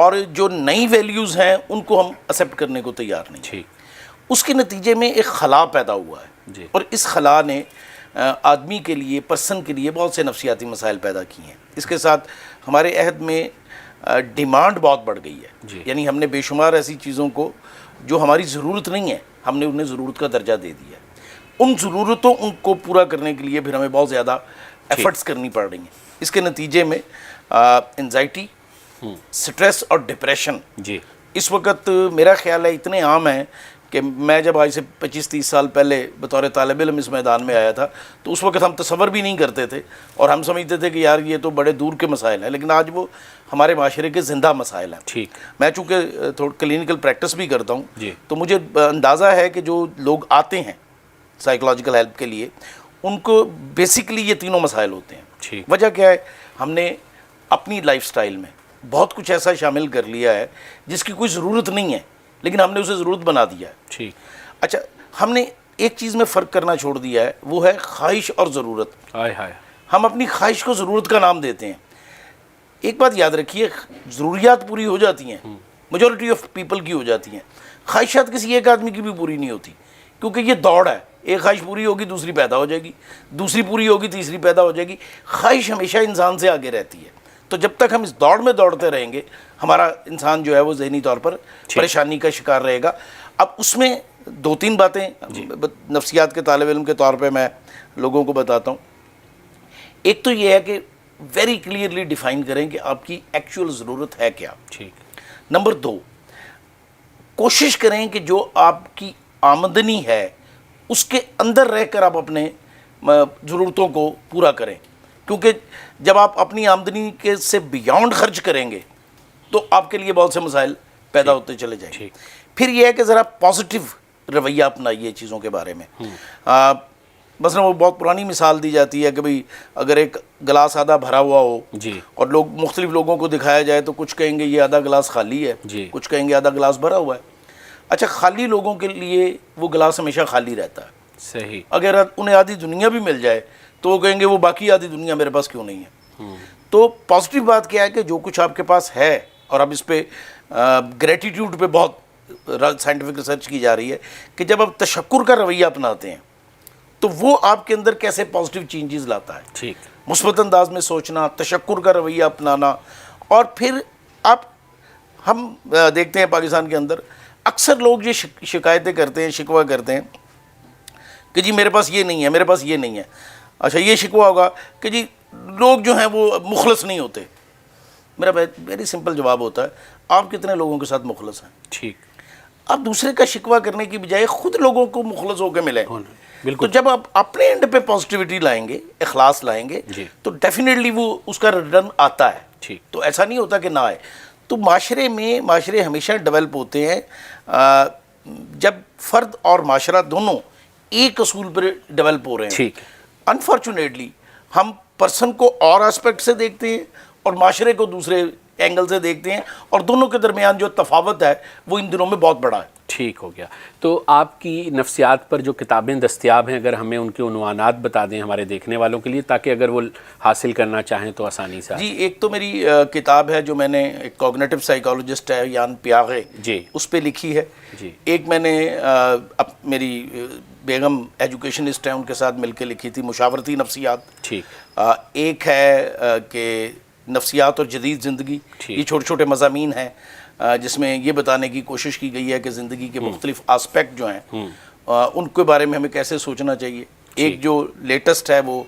اور جو نئی ویلیوز ہیں ان کو ہم ایکسیپٹ کرنے کو تیار نہیں. ٹھیک. اس کے نتیجے میں ایک خلا پیدا ہوا ہے جی. اور اس خلا نے آدمی کے لیے, پرسن کے لیے بہت سے نفسیاتی مسائل پیدا کیے ہیں. اس کے ساتھ ہمارے عہد میں ڈیمانڈ بہت بڑھ گئی ہے. جی. یعنی ہم نے بے شمار ایسی چیزوں کو جو ہماری ضرورت نہیں ہے ہم نے انہیں ضرورت کا درجہ دے دیا ہے. ان ضرورتوں ان کو پورا کرنے کے لیے پھر ہمیں بہت زیادہ ایفرٹس کرنی پڑ رہی ہیں. اس کے نتیجے میں انزائٹی, سٹریس اور ڈپریشن جی. اس وقت میرا خیال ہے اتنے عام ہیں کہ میں جب آج سے 25-30 سال پہلے بطور طالب علم اس میدان میں آیا تھا تو اس وقت ہم تصور بھی نہیں کرتے تھے اور ہم سمجھتے تھے کہ یار یہ تو بڑے دور کے مسائل ہیں, لیکن آج وہ ہمارے معاشرے کے زندہ مسائل ہیں. ٹھیک. میں چونکہ تھوڑا کلینکل پریکٹس بھی کرتا ہوں جی. تو مجھے اندازہ ہے کہ جو لوگ آتے ہیں سائیکولوجیکل ہیلپ کے لیے ان کو بیسکلی یہ تینوں مسائل ہوتے ہیں. ٹھیک. وجہ کیا ہے, ہم نے اپنی لائف سٹائل میں بہت کچھ ایسا شامل کر لیا ہے جس کی کوئی ضرورت نہیں ہے لیکن ہم نے اسے ضرورت بنا دیا ہے. ٹھیک. اچھا, ہم نے ایک چیز میں فرق کرنا چھوڑ دیا ہے, وہ ہے خواہش اور ضرورت. ہائے ہائے. ہم اپنی خواہش کو ضرورت کا نام دیتے ہیں. ایک بات یاد رکھیے, ضروریات پوری ہو جاتی ہیں, میجورٹی آف پیپل کی ہو جاتی ہیں, خواہشات کسی ایک آدمی کی بھی پوری نہیں ہوتی کیونکہ یہ دوڑ ہے. ایک خواہش پوری ہوگی دوسری پیدا ہو جائے گی, دوسری پوری ہوگی تیسری پیدا ہو جائے گی. خواہش ہمیشہ انسان سے آگے رہتی ہے. تو جب تک ہم اس دوڑ میں دوڑتے رہیں گے ہمارا انسان جو ہے وہ ذہنی طور پر پریشانی کا شکار رہے گا. اب اس میں 2-3 باتیں نفسیات کے طالب علم کے طور پہ میں لوگوں کو بتاتا ہوں. ایک تو یہ ہے کہ ویری کلیئرلی ڈیفائن کریں کہ آپ کی ایکچوئل ضرورت ہے کیا. ٹھیک. نمبر 2, کوشش کریں کہ جو آپ کی آمدنی ہے اس کے اندر رہ کر آپ اپنے ضرورتوں کو پورا کریں, کیونکہ جب آپ اپنی آمدنی کے سے بیانڈ خرچ کریں گے تو آپ کے لیے بہت سے مسائل پیدا ہوتے چلے جائیں گے. پھر یہ ہے کہ ذرا پازیٹیو رویہ اپنائیے چیزوں کے بارے میں. مثلا وہ بہت پرانی مثال دی جاتی ہے کہ بھئی اگر ایک گلاس آدھا بھرا ہوا ہو جی. اور لوگ مختلف لوگوں کو دکھایا جائے تو کچھ کہیں گے یہ آدھا گلاس خالی ہے, جی. کچھ کہیں گے آدھا گلاس بھرا ہوا ہے. اچھا, خالی لوگوں کے لیے وہ گلاس ہمیشہ خالی رہتا ہے. صحیح. اگر انہیں آدھی دنیا بھی مل جائے تو وہ کہیں گے وہ باقی آدھی دنیا میرے پاس کیوں نہیں ہے. تو پازیٹیو بات کیا ہے کہ جو کچھ آپ کے پاس ہے, اور اب اس پہ گریٹیٹیوڈ پہ بہت سائنٹیفک ریسرچ کی جا رہی ہے کہ جب آپ تشکر کا رویہ اپناتے ہیں تو وہ آپ کے اندر کیسے پازیٹیو چینجز لاتا ہے. ٹھیک. مثبت انداز میں سوچنا, تشکر کا رویہ اپنانا. اور پھر ہم دیکھتے ہیں پاکستان کے اندر اکثر لوگ یہ شکایتیں کرتے ہیں, شکوہ کرتے ہیں کہ جی میرے پاس یہ نہیں ہے, میرے پاس یہ نہیں ہے. اچھا, یہ شکوہ ہوگا کہ جی لوگ جو ہیں وہ مخلص نہیں ہوتے. میرا ویری سمپل جواب ہوتا ہے, آپ کتنے لوگوں کے ساتھ مخلص ہیں؟ ٹھیک. آپ دوسرے کا شکوہ کرنے کی بجائے خود لوگوں کو مخلص ہو کے ملیں. بالکل. تو جب آپ اپنے اینڈ پہ پازیٹیوٹی لائیں گے, اخلاص لائیں گے, تو ڈیفینیٹلی وہ اس کا ریٹرن آتا ہے. ٹھیک. تو ایسا نہیں ہوتا کہ نہ آئے. تو معاشرے ہمیشہ ڈیولپ ہوتے ہیں جب فرد اور معاشرہ دونوں ایک اصول پر ڈیولپ ہو رہے ہیں. ٹھیک. انفارچونیٹلی ہم پرسن کو اور اسپیکٹ سے دیکھتے ہیں اور معاشرے کو دوسرے اینگل سے دیکھتے ہیں, اور دونوں کے درمیان جو تفاوت ہے وہ ان دنوں میں بہت بڑا ہے. ٹھیک ہو گیا. تو آپ کی نفسیات پر جو کتابیں دستیاب ہیں اگر ہمیں ان کے عنوانات بتا دیں ہمارے دیکھنے والوں کے لیے, تاکہ اگر وہ حاصل کرنا چاہیں تو آسانی سے. جی, ایک تو میری کتاب ہے جو میں نے ایک کوگنیٹو سائیکالوجسٹ ہے یان پیاغے, جی, اس پہ لکھی ہے. جی. ایک میں نے میری بیگم ایجوکیشنسٹ ہیں ان کے ساتھ مل کے لکھی تھی, مشاورتی نفسیات. ٹھیک. ایک ہے کہ نفسیات اور جدید زندگی. یہ چھوٹے چھوٹے مضامین ہیں جس میں یہ بتانے کی کوشش کی گئی ہے کہ زندگی کے مختلف آسپیکٹ جو ہیں ان کے بارے میں ہمیں کیسے سوچنا چاہیے. ایک جو لیٹسٹ ہے وہ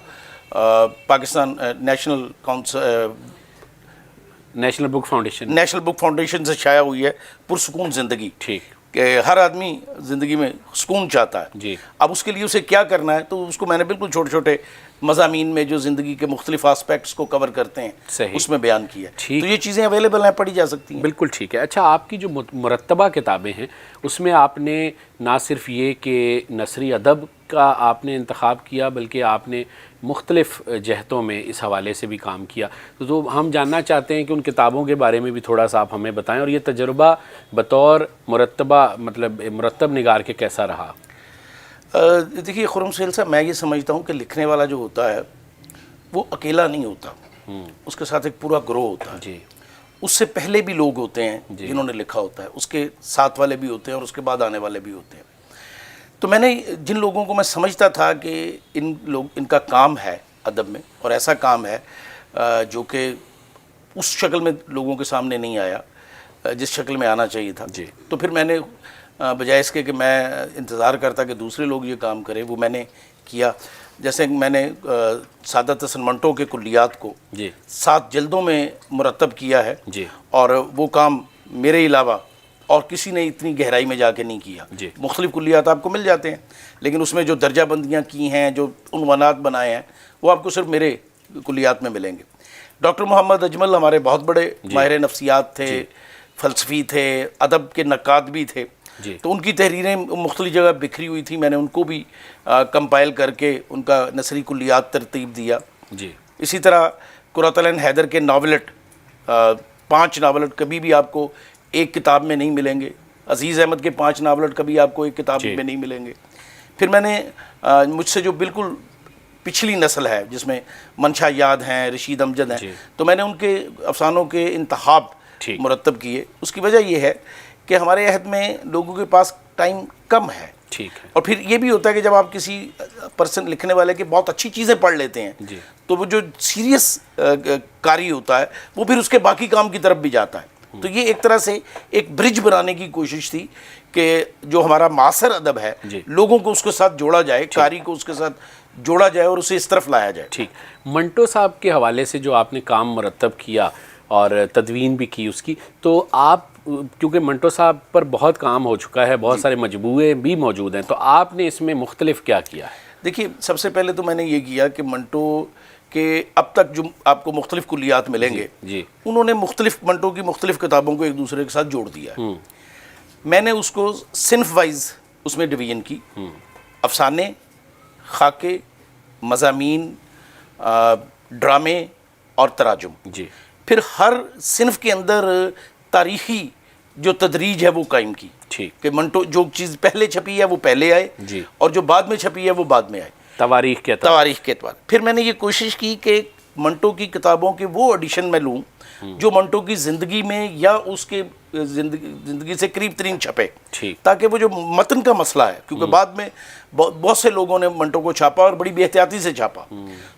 پاکستان نیشنل بک فاؤنڈیشن سے شائع ہوئی ہے, پرسکون زندگی. ٹھیک. کہ ہر آدمی زندگی میں سکون چاہتا ہے. جی. اب اس کے لیے اسے کیا کرنا ہے, تو اس کو میں نے بالکل چھوٹے چھوٹے مضامین میں جو زندگی کے مختلف آسپیکٹس کو کور کرتے ہیں صحیح. اس میں بیان کیا. ٹھیک. تو یہ چیزیں اویلیبل ہیں, پڑھی جا سکتی ہیں. بالکل ٹھیک ہے. اچھا, آپ کی جو مرتبہ کتابیں ہیں اس میں آپ نے نہ صرف یہ کہ نثری ادب کا آپ نے انتخاب کیا بلکہ آپ نے مختلف جہتوں میں اس حوالے سے بھی کام کیا. تو ہم جاننا چاہتے ہیں کہ ان کتابوں کے بارے میں بھی تھوڑا سا آپ ہمیں بتائیں, اور یہ تجربہ بطور مرتب نگار کے کیسا رہا؟ دیکھیے خرم سہیل صاحب, میں یہ سمجھتا ہوں کہ لکھنے والا جو ہوتا ہے وہ اکیلا نہیں ہوتا, اس کے ساتھ ایک پورا گروہ ہوتا ہے. جی. اس سے پہلے بھی لوگ ہوتے ہیں جنہوں نے لکھا ہوتا ہے، اس کے ساتھ والے بھی ہوتے ہیں اور اس کے بعد آنے والے بھی ہوتے ہیں. تو میں نے جن لوگوں کو میں سمجھتا تھا کہ ان کا کام ہے ادب میں، اور ایسا کام ہے جو کہ اس شکل میں لوگوں کے سامنے نہیں آیا جس شکل میں آنا چاہیے تھا، تو پھر میں نے بجائے اس کے کہ میں انتظار کرتا کہ دوسرے لوگ یہ کام کریں، وہ میں نے کیا. جیسے میں نے سعادت حسن منٹو کے کلیات کو 7 جلدوں میں مرتب کیا ہے، اور وہ کام میرے علاوہ اور کسی نے اتنی گہرائی میں جا کے نہیں کیا. مختلف کلیات آپ کو مل جاتے ہیں، لیکن اس میں جو درجہ بندیاں کی ہیں، جو عنوانات بنائے ہیں، وہ آپ کو صرف میرے کلیات میں ملیں گے. ڈاکٹر محمد اجمل ہمارے بہت بڑے ماہر نفسیات تھے، فلسفی تھے، ادب کے نقاد بھی تھے. تو ان کی تحریریں مختلف جگہ بکھری ہوئی تھی، میں نے ان کو بھی کمپائل کر کے ان کا نثری کلیات ترتیب دیا. اسی طرح قرۃ العین حیدر کے ناولٹ 5 ناولٹ کبھی بھی آپ کو ایک کتاب میں نہیں ملیں گے. عزیز احمد کے 5 ناولٹ کبھی آپ کو ایک کتاب میں نہیں ملیں گے. پھر میں نے مجھ سے جو بالکل پچھلی نسل ہے جس میں منشا یاد ہیں، رشید امجد ہیں، تو میں نے ان کے افسانوں کے انتخاب مرتب کیے. اس کی وجہ یہ ہے کہ ہمارے عہد میں لوگوں کے پاس ٹائم کم ہے، اور پھر یہ بھی ہوتا ہے کہ جب آپ کسی پرسن لکھنے والے کے بہت اچھی چیزیں پڑھ لیتے ہیں تو وہ جو سیریس کاری ہوتا ہے وہ پھر اس کے باقی کام کی طرف بھی جاتا ہے. تو یہ ایک طرح سے ایک برج بنانے کی کوشش تھی کہ جو ہمارا معاصر ادب ہے لوگوں کو اس کے ساتھ جوڑا جائے، کاری کو اس کے ساتھ جوڑا جائے اور اسے اس طرف لایا جائے. ٹھیک. منٹو صاحب کے حوالے سے جو آپ نے کام مرتب کیا اور تدوین بھی کی اس کی، تو آپ کیونکہ منٹو صاحب پر بہت کام ہو چکا ہے، بہت سارے مجموعے بھی موجود ہیں، تو آپ نے اس میں مختلف کیا کیا ہے؟ دیکھیے، سب سے پہلے تو میں نے یہ کیا کہ منٹو کے اب تک جو آپ کو مختلف کلیات ملیں گے، انہوں نے منٹو کی مختلف کتابوں کو ایک دوسرے کے ساتھ جوڑ دیا ہے. میں نے اس کو صنف وائز اس میں ڈویژن کی، افسانے، خاکے، مضامین، ڈرامے اور تراجم. پھر ہر صنف کے اندر تاریخی جو تدریج ہے وہ قائم کی کہ منٹو جو چیز پہلے چھپی ہے وہ پہلے آئے، اور جو بعد میں چھپی ہے وہ بعد میں آئے، تواریخ کے اعتبار. پھر میں نے یہ کوشش کی کہ منٹو کی کتابوں کے وہ ایڈیشن میں لوں جو منٹو کی زندگی میں یا اس کے زندگی سے قریب ترین چھپے، تاکہ وہ جو متن کا مسئلہ ہے، کیونکہ بعد میں بہت سے لوگوں نے منٹو کو چھاپا اور بڑی بے احتیاطی سے چھاپا،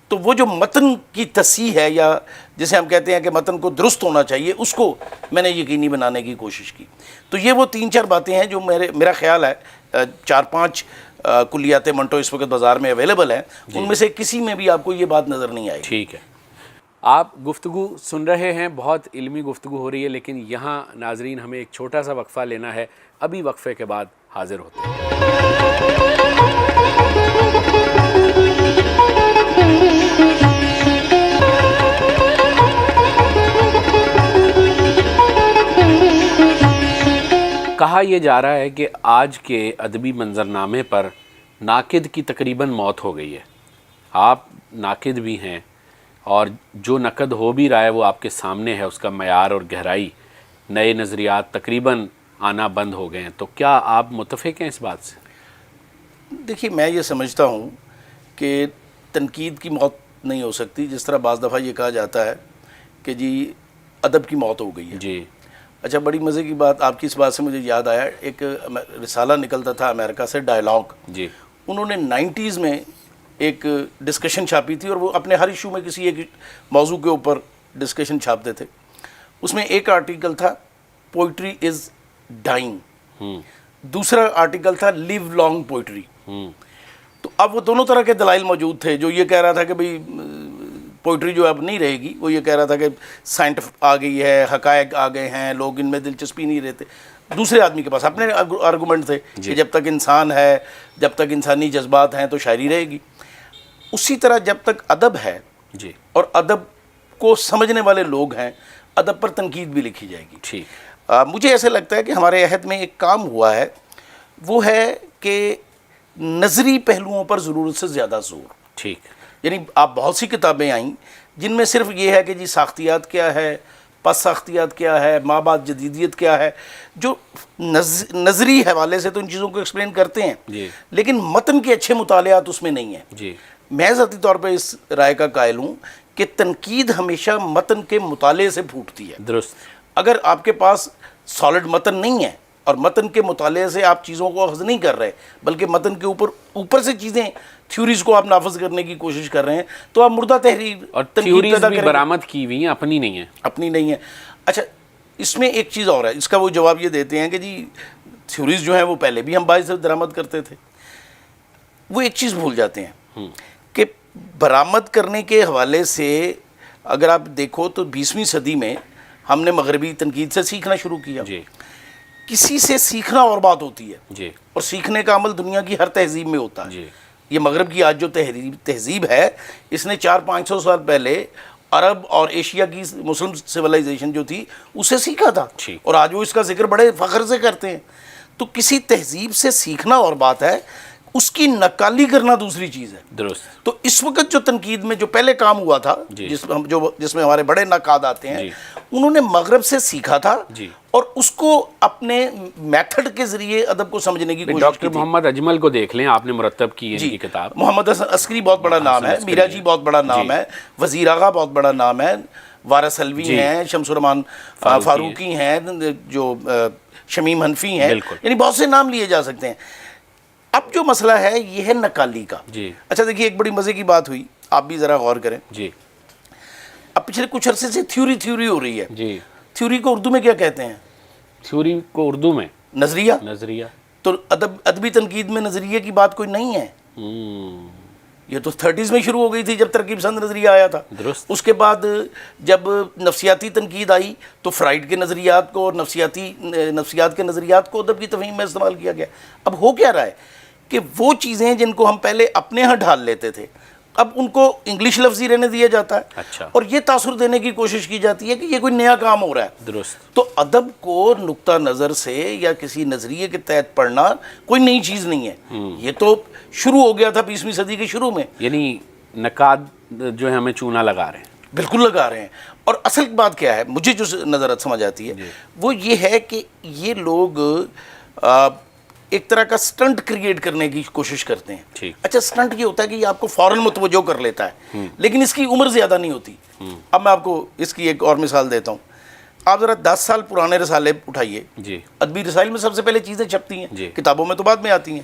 تو وہ جو متن کی تصحیح ہے، یا جسے ہم کہتے ہیں کہ متن کو درست ہونا چاہیے، اس کو میں نے یقینی بنانے کی کوشش کی. تو یہ وہ 3-4 باتیں ہیں جو میرا خیال ہے 4-5 کلیات منٹو اس وقت بازار میں اویلیبل ہیں، ان میں سے کسی میں بھی آپ کو یہ بات نظر نہیں آئی. ٹھیک ہے. آپ گفتگو سن رہے ہیں، بہت علمی گفتگو ہو رہی ہے، لیکن یہاں ناظرین ہمیں ایک چھوٹا سا وقفہ لینا ہے. ابھی وقفے کے بعد حاضر ہوتے ہیں. کہا یہ جا رہا ہے کہ آج کے ادبی منظرنامے پر ناقد کی تقریباً موت ہو گئی ہے. آپ ناقد بھی ہیں، اور جو نقد ہو بھی رہا ہے وہ آپ کے سامنے ہے، اس کا معیار اور گہرائی، نئے نظریات تقریباً آنا بند ہو گئے ہیں. تو کیا آپ متفق ہیں اس بات سے؟ دیکھیے، میں یہ سمجھتا ہوں کہ تنقید کی موت نہیں ہو سکتی. جس طرح بعض دفعہ یہ کہا جاتا ہے کہ جی ادب کی موت ہو گئی ہے. اچھا، بڑی مزے کی بات، آپ کی اس بات سے مجھے یاد آیا، ایک رسالہ نکلتا تھا امریکہ سے، ڈائلاگ. انہوں نے 90s میں ایک ڈسکشن چھاپی تھی، اور وہ اپنے ہر ایشو میں کسی ایک موضوع کے اوپر ڈسکشن چھاپتے تھے. اس میں ایک آرٹیکل تھا پوئٹری از ڈائنگ، دوسرا آرٹیکل تھا لیو لانگ پوئٹری. تو اب وہ دونوں طرح کے دلائل موجود تھے. جو یہ کہہ رہا تھا کہ بھئی پوئٹری جو اب نہیں رہے گی، وہ یہ کہہ رہا تھا کہ سائنٹف آ گئی ہے، حقائق آ گئے ہیں، لوگ ان میں دلچسپی نہیں رہتے. دوسرے آدمی کے پاس اپنے آرگومنٹ تھے کہ جب تک انسان ہے، جب تک انسانی جذبات ہیں تو شاعری رہے گی. اسی طرح جب تک ادب ہے اور ادب کو سمجھنے والے لوگ ہیں، ادب پر تنقید بھی لکھی جائے گی. مجھے ایسے لگتا ہے کہ ہمارے عہد میں ایک کام ہوا ہے، وہ ہے کہ نظری پہلوؤں پر ضرورت سے زیادہ زور. یعنی آپ بہت سی کتابیں آئیں جن میں صرف یہ ہے کہ جی ساختیات کیا ہے، پس ساختیات کیا ہے، ما بعد جدیدیت کیا ہے، جو نظری حوالے سے تو ان چیزوں کو ایکسپلین کرتے ہیں، لیکن متن کے اچھے مطالعات اس میں نہیں ہیں. میں ذاتی طور پہ اس رائے کا قائل ہوں کہ تنقید ہمیشہ متن کے مطالعے سے پھوٹتی ہے. درست. اگر آپ کے پاس سالڈ متن نہیں ہے اور متن کے مطالعے سے آپ چیزوں کو اخذ نہیں کر رہے بلکہ متن کے اوپر سے چیزیں تھیوریز کو آپ نافذ کرنے کی کوشش کر رہے ہیں تو آپ مردہ تحریر اور تھیوریز بھی برآمد کی ہوئی ہیں، اپنی نہیں ہیں. اپنی نہیں ہے. اچھا اس میں ایک چیز اور ہے، اس کا وہ جواب یہ دیتے ہیں کہ جی تھیوریز جو ہیں وہ پہلے بھی ہم باعث درآمد کرتے تھے. وہ ایک چیز بھول جاتے ہیں کہ برآمد کرنے کے حوالے سے اگر آپ دیکھو تو 20ویں صدی میں ہم نے مغربی تنقید سے سیکھنا شروع کیا. جی. کسی سے سیکھنا اور بات ہوتی ہے جی. اور سیکھنے کا عمل دنیا کی ہر تہذیب میں ہوتا ہے. جی. یہ مغرب کی آج جو تہذیب ہے اس نے 400-500 سال پہلے عرب اور ایشیا کی مسلم سویلائزیشن جو تھی اسے سیکھا تھا اور آج وہ اس کا ذکر بڑے فخر سے کرتے ہیں. تو کسی تہذیب سے سیکھنا اور بات ہے، اس کی نقالی کرنا دوسری چیز ہے. درست. تو اس وقت جو تنقید میں جو پہلے کام ہوا تھا جس میں ہمارے بڑے نقاد آتے ہیں انہوں نے مغرب سے سیکھا تھا اور اس کو اپنے میتھڈ کے ذریعے ادب کو سمجھنے کی کوشش کی. ڈاکٹر محمد اجمل کو دیکھ لیں، آپ نے مرتب کی ان کی کتاب. محمد عسکری بہت بڑا نام ہے، میرا جی بہت بڑا نام ہے، وزیر آغا بہت بڑا نام ہے، وارث علوی ہیں، شمس الرحمان فاروقی ہیں، جو شمیم حنفی ہیں، یعنی بہت سے نام لیے جا سکتے ہیں. اب جو مسئلہ ہے یہ ہے نقالی کا. اچھا دیکھیے ایک بڑی مزے کی بات ہوئی، آپ بھی ذرا غور کریں. اب پچھلے کچھ عرصے سے تھیوری ہو رہی ہے. تھیوری کو اردو میں کیا کہتے ہیں؟ تھیوری کو اردو میں نظریہ. تو ادبی تنقید میں نظریے کی بات کوئی نہیں ہے. یہ تو 30s میں شروع ہو گئی تھی جب ترکیب پسند نظریہ آیا تھا. اس کے بعد جب نفسیاتی تنقید آئی تو فرائڈ کے نظریات کو اور نفسیات کے نظریات کو ادب کی تفہیم میں استعمال کیا گیا. اب ہو کیا رہا ہے کہ وہ چیزیں جن کو ہم پہلے اپنے ہاں ڈھال لیتے تھے اب ان کو انگلش لفظی رہنے دیا جاتا ہے. اور یہ تاثر دینے کی کوشش کی جاتی ہے کہ یہ کوئی نیا کام ہو رہا ہے. درست. تو ادب کو نقطہ نظر سے یا کسی نظریے کے تحت پڑھنا کوئی نئی چیز نہیں ہے. یہ تو شروع ہو گیا تھا 20ویں صدی کے شروع میں. یعنی نقاد جو ہے ہمیں چونا لگا رہے ہیں. بالکل لگا رہے ہیں. اور اصل بات کیا ہے مجھے جو نظر سمجھ آتی ہے وہ یہ ہے کہ یہ لوگ ایک طرح کا سٹنٹ کریٹ کرنے کی کوشش کرتے ہیں. اچھا سٹنٹ یہ ہوتا ہے کہ یہ آپ کو فوراً متوجہ کر لیتا ہے لیکن اس کی عمر زیادہ نہیں ہوتی. اب میں آپ کو اس کی ایک اور مثال دیتا ہوں. آپ ذرا 10 سال پرانے رسالے اٹھائیے. ادبی رسائل میں سب سے پہلے چیزیں چھپتی ہیں، کتابوں میں تو بعد میں آتی ہیں.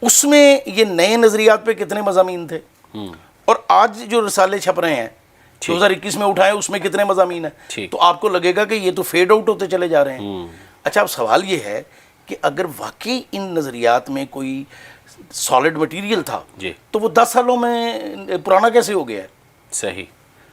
اس میں یہ نئے نظریات پہ کتنے مضامین تھے اور آج جو رسالے چھپ رہے ہیں 2021 میں اٹھائے اس میں کتنے مضامین ہیں. تو آپ کو لگے گا کہ یہ تو فیڈ آؤٹ ہوتے چلے جا رہے ہیں. اچھا اب سوال یہ ہے کہ اگر واقعی ان نظریات میں کوئی سالڈ مٹیریل تھا تو وہ 10 سالوں میں پرانا کیسے ہو گیا ہے؟ صحیح.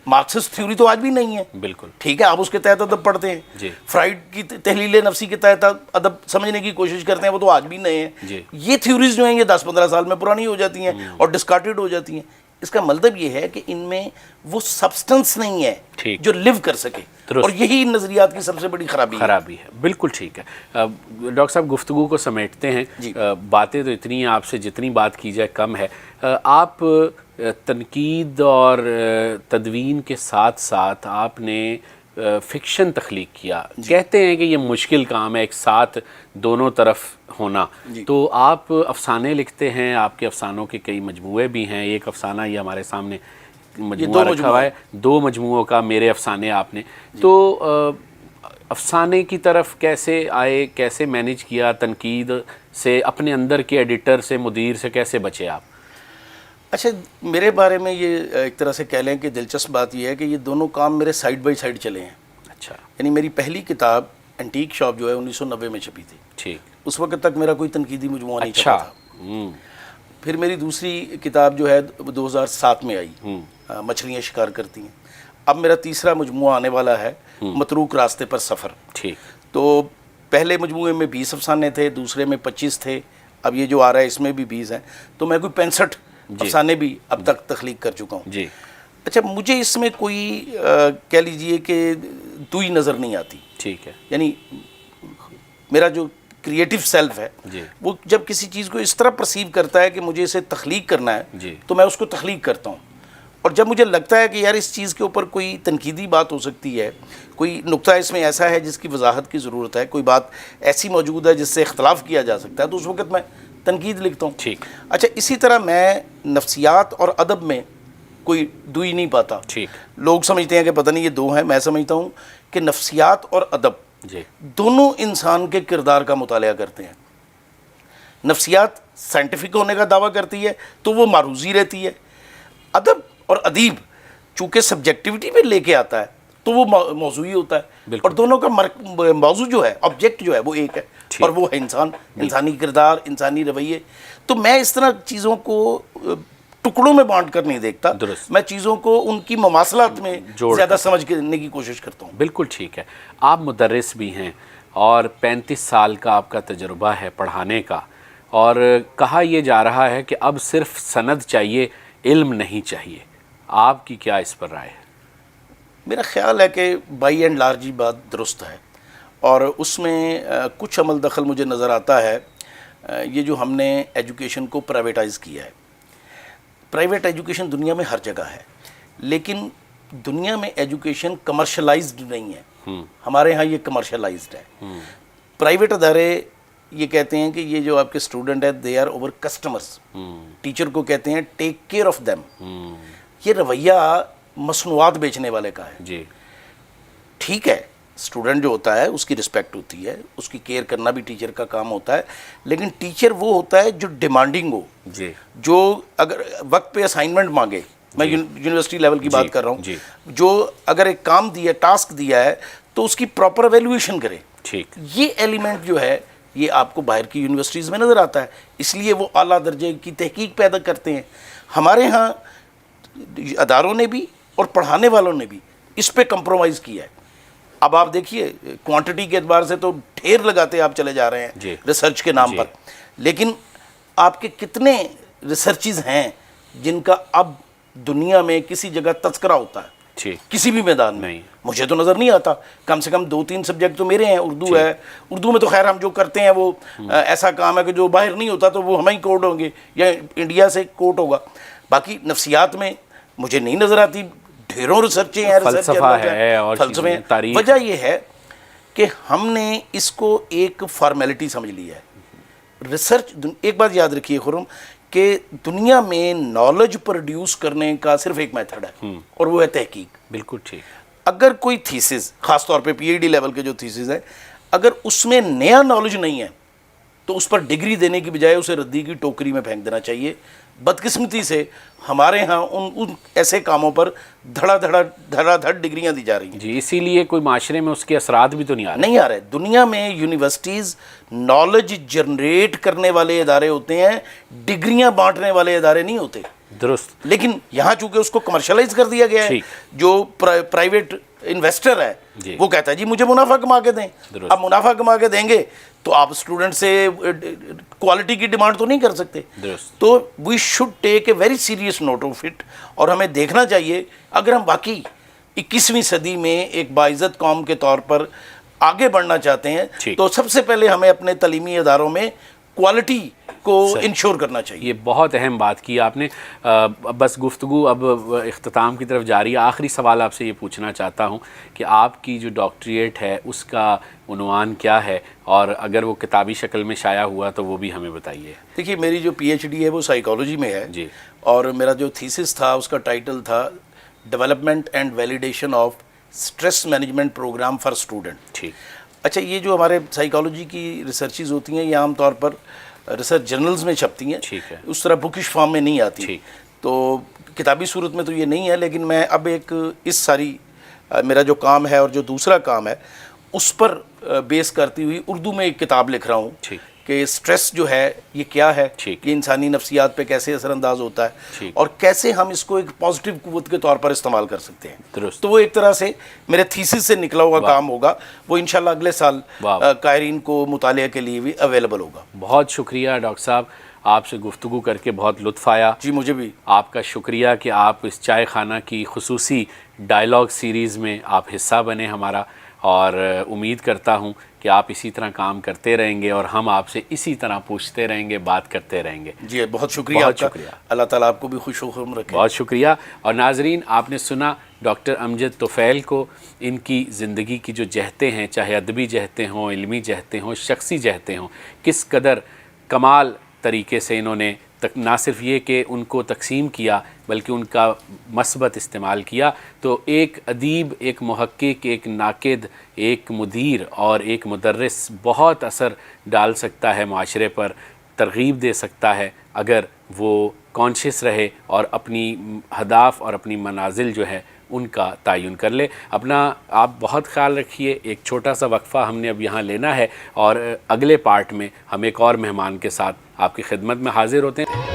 مارکسسٹ تھیوری تو آج بھی نہیں ہے. بالکل ٹھیک ہے آپ اس کے تحت ادب پڑھتے ہیں. فرائڈ کی تحلیل نفسی کے تحت ادب سمجھنے کی کوشش کرتے ہیں، وہ تو آج بھی نئے ہیں. یہ تھیوریز جو ہیں یہ 10-15 سال میں پرانی ہو جاتی ہیں اور ڈسکارٹڈ ہو جاتی ہیں. اس کا مطلب یہ ہے کہ ان میں وہ سبسٹنس نہیں ہے جو لیو کر سکے اور یہی ان نظریات کی سب سے بڑی خرابی ہے. بالکل ٹھیک ہے. ڈاکٹر صاحب گفتگو کو سمیٹتے ہیں. باتیں تو اتنی ہیں، آپ سے جتنی بات کی جائے کم ہے. آپ تنقید اور تدوین کے ساتھ ساتھ آپ نے فکشن تخلیق کیا. کہتے ہیں کہ یہ مشکل کام ہے ایک ساتھ دونوں طرف ہونا. تو آپ افسانے لکھتے ہیں، آپ کے افسانوں کے کئی مجموعے بھی ہیں. ایک افسانہ یہ ہمارے سامنے مجموعہ رکھا ہوا ہے، 2 مجموعوں کا میرے افسانے آپ نے. تو افسانے کی طرف کیسے آئے، کیسے مینیج کیا تنقید سے، اپنے اندر کے ایڈیٹر سے، مدیر سے کیسے بچے آپ؟ اچھا میرے بارے میں یہ ایک طرح سے کہہ لیں کہ دلچسپ بات یہ ہے کہ یہ دونوں کام میرے سائڈ بائی سائڈ چلے ہیں. اچھا. یعنی میری پہلی کتاب اینٹیک شاپ جو ہے 1990 میں چھپی تھی. ٹھیک. اس وقت تک میرا کوئی تنقیدی مجموعہ نہیں چھپا تھا. پھر میری دوسری کتاب جو ہے 2007 میں آئی، مچھلیاں شکار کرتی ہیں. اب میرا تیسرا مجموعہ آنے والا ہے، متروک راستے پر سفر. ٹھیک. تو پہلے مجموعے میں 20 افسانے تھے، دوسرے میں 25 تھے، اب یہ جو آ رہا ہے اس میں بھی 20 ہیں. تو میں کوئی 65 افسانے بھی اب تک تخلیق کر چکا ہوں. اچھا مجھے اس میں کوئی کہہ لیجئے کہ دوئی نظر نہیں آتی. ٹھیک ہے. یعنی میرا جو کریٹیو سیلف ہے وہ جب کسی چیز کو اس طرح پرسیو کرتا ہے کہ مجھے اسے تخلیق کرنا ہے تو میں اس کو تخلیق کرتا ہوں. اور جب مجھے لگتا ہے کہ یار اس چیز کے اوپر کوئی تنقیدی بات ہو سکتی ہے، کوئی نقطہ اس میں ایسا ہے جس کی وضاحت کی ضرورت ہے، کوئی بات ایسی موجود ہے جس سے اختلاف کیا جا سکتا ہے، تو اس وقت میں تنقید لکھتا ہوں. ٹھیک. اچھا اسی طرح میں نفسیات اور ادب میں کوئی دوئی نہیں پاتا. ٹھیک. لوگ سمجھتے ہیں کہ پتہ نہیں یہ 2 ہیں، میں سمجھتا ہوں کہ نفسیات اور ادب جی دونوں انسان کے کردار کا مطالعہ کرتے ہیں. نفسیات سائنٹیفک ہونے کا دعویٰ کرتی ہے تو وہ معروضی رہتی ہے. ادب اور ادیب چونکہ سبجیکٹیوٹی میں لے کے آتا ہے تو وہ موضوعی ہوتا ہے. اور دونوں کا موضوع جو ہے, آبجیکٹ جو ہے, وہ ایک ہے, اور وہ ہے انسان, انسانی کردار, انسانی رویے. تو میں اس طرح چیزوں کو ٹکڑوں میں بانٹ کر نہیں دیکھتا, میں چیزوں کو ان کی مماثلات میں زیادہ سمجھنے کی کوشش کرتا ہوں. بالکل ٹھیک ہے. آپ مدرس بھی ہیں اور 35 سال کا آپ کا تجربہ ہے پڑھانے کا, اور کہا یہ جا رہا ہے کہ اب صرف سند چاہیے, علم نہیں چاہیے. آپ کی کیا اس پر رائے ہے؟ میرا خیال ہے کہ بائی اینڈ لارج بات درست ہے, اور اس میں کچھ عمل دخل مجھے نظر آتا ہے. یہ جو ہم نے ایجوکیشن کو پرائیویٹائز کیا ہے, پرائیویٹ ایجوکیشن دنیا میں ہر جگہ ہے, لیکن دنیا میں ایجوکیشن کمرشلائزڈ نہیں ہے. ہمارے ہاں یہ کمرشلائزڈ ہے. پرائیویٹ ادارے یہ کہتے ہیں کہ یہ جو آپ کے اسٹوڈنٹ ہیں they are our customers. Teacher کو کہتے ہیں ٹیک کیئر آف دیم. یہ رویہ مصنوعات بیچنے والے کا ہے. جی ٹھیک ہے, اسٹوڈنٹ جو ہوتا ہے اس کی رسپیکٹ ہوتی ہے, اس کی کیئر کرنا بھی ٹیچر کا کام ہوتا ہے, لیکن ٹیچر وہ ہوتا ہے جو ڈیمانڈنگ ہو, جی جو اگر وقت پہ اسائنمنٹ مانگے. میں یونیورسٹی لیول کی بات کر رہا ہوں, جو اگر ایک کام دیا, ٹاسک دیا ہے, تو اس کی پراپر ایویلویشن کرے. ٹھیک, یہ ایلیمنٹ جو ہے یہ آپ کو باہر کی یونیورسٹیز میں نظر آتا ہے, اس لیے وہ اعلیٰ درجے کی تحقیق پیدا کرتے ہیں. ہمارے ہاں اداروں نے بھی اور پڑھانے والوں نے بھی اس پہ کمپرومائز کیا ہے. اب آپ دیکھیے کوانٹٹی کے اعتبار سے تو ڈھیر لگاتے آپ چلے جا رہے ہیں ریسرچ کے نام پر, لیکن آپ کے کتنے ریسرچز ہیں جن کا اب دنیا میں کسی جگہ تذکرہ ہوتا ہے, کسی بھی میدان میں؟ مجھے تو نظر نہیں آتا. کم سے کم 2-3 سبجیکٹ تو میرے ہیں. اردو ہے, اردو میں تو خیر ہم جو کرتے ہیں وہ ایسا کام ہے کہ جو باہر نہیں ہوتا تو وہ ہمیں ہی کوٹ ہوں گے یا انڈیا سے کوٹ ہوگا. باقی نفسیات میں مجھے نہیں نظر آتی. ڈھیروں ریسرچیں ہیں, فلسفہ ہے اور فلسفے. وجہ یہ ہے کہ ہم نے اس کو ایک فارمیلٹی سمجھ لیا ہے. ریسرچ, ایک بات یاد رکھیے خرم, کہ دنیا میں نالج پروڈیوس کرنے کا صرف ایک میتھڈ ہے, اور وہ ہے تحقیق. بالکل ٹھیک. اگر کوئی تھیسز, خاص طور پہ پی ایچ ڈی لیول کے جو تھیسز ہیں, اگر اس میں نیا نالج نہیں ہے تو اس پر ڈگری دینے کی بجائے اسے ردی کی ٹوکری میں پھینک دینا چاہیے. بدقسمتی سے ہمارے ہاں ان ایسے کاموں پر دھڑا دھڑ ڈگریاں دی جا رہی ہیں. جی, اسی لیے کوئی معاشرے میں اس کے اثرات بھی تو نہیں آ رہے. دنیا میں یونیورسٹیز نالج جنریٹ کرنے والے ادارے ہوتے ہیں, ڈگریاں بانٹنے والے ادارے نہیں ہوتے. درست. لیکن یہاں چونکہ اس کو کمرشلائز کر دیا گیا ہے, جو پرائیویٹ انویسٹر ہے وہ کہتا ہے جی مجھے منافع کما کے دیں. اب منافع کما کے دیں گے تو آپ اسٹوڈنٹ سے کوالٹی کی ڈیمانڈ تو نہیں کر سکتے. تو we should take a very serious note of it, اور ہمیں دیکھنا چاہیے اگر ہم باقی 21ویں صدی میں ایک باعزت قوم کے طور پر آگے بڑھنا چاہتے ہیں تو سب سے پہلے ہمیں اپنے تعلیمی اداروں میں کوالٹی کو انشور کرنا چاہیے. یہ بہت اہم بات کی آپ نے. بس گفتگو اب اختتام کی طرف جاری ہے. آخری سوال آپ سے یہ پوچھنا چاہتا ہوں کہ آپ کی جو ڈاکٹریٹ ہے اس کا عنوان کیا ہے, اور اگر وہ کتابی شکل میں شائع ہوا تو وہ بھی ہمیں بتائیے. دیکھیے میری جو پی ایچ ڈی ہے وہ سائیکالوجی میں ہے, اور میرا جو تھیسس تھا اس کا ٹائٹل تھا development and validation of stress management program for student. ٹھیک. اچھا, یہ جو ہمارے سائیکالوجی کی ریسرچز ہوتی ہیں یہ عام طور پر ریسرچ جرنلز میں چھپتی ہیں, اس طرح بکش فارم میں نہیں آتی. تو کتابی صورت میں تو یہ نہیں ہے, لیکن میں اب ایک اس ساری میرا جو کام ہے اور جو دوسرا کام ہے اس پر بیس کرتی ہوئی اردو میں ایک کتاب لکھ رہا ہوں کہ سٹریس جو ہے یہ کیا ہے, یہ انسانی نفسیات پہ کیسے اثر انداز ہوتا ہے, اور کیسے ہم اس کو ایک پازیٹیو قوت کے طور پر استعمال کر سکتے ہیں. تو وہ ایک طرح سے میرے تھیسس سے نکلا ہوا کام ہوگا, وہ انشاءاللہ اگلے سال قائرین کو مطالعہ کے لیے بھی اویلیبل ہوگا. بہت شکریہ ڈاکٹر صاحب, آپ سے گفتگو کر کے بہت لطف آیا. جی مجھے بھی. آپ کا شکریہ کہ آپ اس چائے خانہ کی خصوصی ڈائلاگ سیریز میں آپ حصہ بنے ہمارا, اور امید کرتا ہوں کہ آپ اسی طرح کام کرتے رہیں گے اور ہم آپ سے اسی طرح پوچھتے رہیں گے, بات کرتے رہیں گے. جی بہت شکریہ. بہت شکریہ. اللہ تعالیٰ آپ کو بھی خوش و خرم رکھے. بہت شکریہ. اور ناظرین, آپ نے سنا ڈاکٹر امجد طفیل کو, ان کی زندگی کی جو جہتیں ہیں, چاہے ادبی جہتیں ہوں, علمی جہتیں ہوں, شخصی جہتیں ہوں, کس قدر کمال طریقے سے انہوں نے نہ صرف یہ کہ ان کو تقسیم کیا بلکہ ان کا مثبت استعمال کیا، تو ایک ادیب، ایک محقق، ایک ناقد، ایک مدیر اور ایک مدرس بہت اثر ڈال سکتا ہے معاشرے پر، ترغیب دے سکتا ہے اگر وہ کانشیس رہے اور اپنی اہداف اور اپنی منازل جو ہے ان کا تعین کر لے۔ اپنا آپ بہت خیال رکھیے۔ ایک چھوٹا سا وقفہ ہم نے اب یہاں لینا ہے اور اگلے پارٹ میں ہم ایک اور مہمان کے ساتھ آپ کی خدمت میں حاضر ہوتے ہیں۔